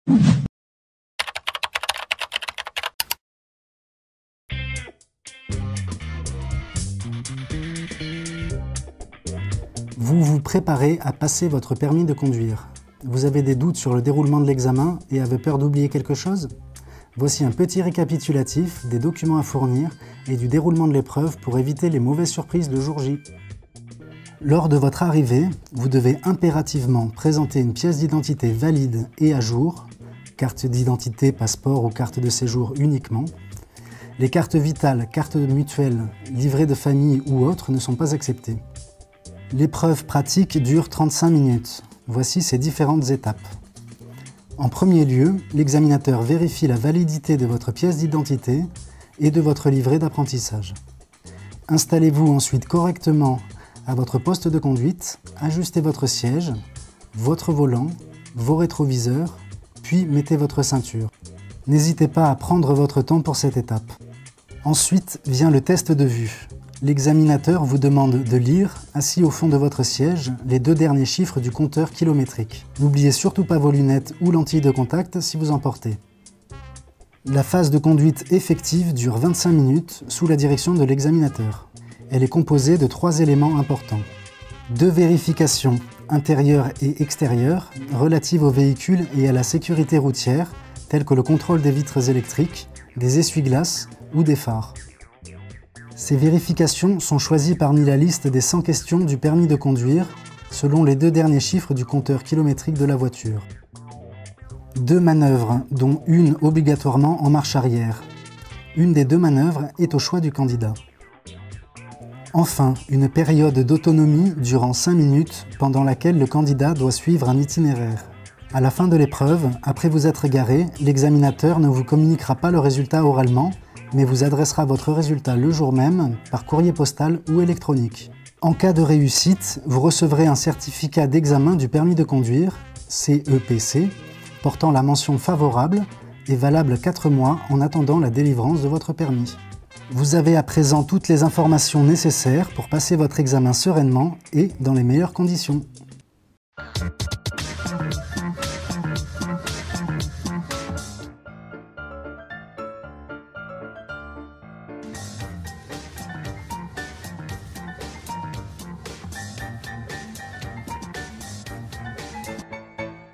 Vous vous préparez à passer votre permis de conduire. Vous avez des doutes sur le déroulement de l'examen et avez peur d'oublier quelque chose? Voici un petit récapitulatif des documents à fournir et du déroulement de l'épreuve pour éviter les mauvaises surprises le jour J. Lors de votre arrivée, vous devez impérativement présenter une pièce d'identité valide et à jour, carte d'identité, passeport ou carte de séjour uniquement. Les cartes vitales, cartes mutuelles, livrets de famille ou autres ne sont pas acceptées. L'épreuve pratique dure 35 minutes. Voici ses différentes étapes. En premier lieu, l'examinateur vérifie la validité de votre pièce d'identité et de votre livret d'apprentissage. Installez-vous ensuite correctement à votre poste de conduite, ajustez votre siège, votre volant, vos rétroviseurs, puis mettez votre ceinture. N'hésitez pas à prendre votre temps pour cette étape. Ensuite vient le test de vue. L'examinateur vous demande de lire, assis au fond de votre siège, les 2 derniers chiffres du compteur kilométrique. N'oubliez surtout pas vos lunettes ou lentilles de contact si vous en portez. La phase de conduite effective dure 25 minutes sous la direction de l'examinateur. Elle est composée de 3 éléments importants. 2 vérifications, intérieures et extérieures, relatives au véhicule et à la sécurité routière, telles que le contrôle des vitres électriques, des essuie-glaces ou des phares. Ces vérifications sont choisies parmi la liste des 100 questions du permis de conduire, selon les 2 derniers chiffres du compteur kilométrique de la voiture. 2 manœuvres, dont une obligatoirement en marche arrière. Une des 2 manœuvres est au choix du candidat. Enfin, une période d'autonomie durant 5 minutes, pendant laquelle le candidat doit suivre un itinéraire. À la fin de l'épreuve, après vous être garé, l'examinateur ne vous communiquera pas le résultat oralement, mais vous adressera votre résultat le jour même, par courrier postal ou électronique. En cas de réussite, vous recevrez un certificat d'examen du permis de conduire, CEPC, portant la mention favorable et valable 4 mois en attendant la délivrance de votre permis. Vous avez à présent toutes les informations nécessaires pour passer votre examen sereinement et dans les meilleures conditions.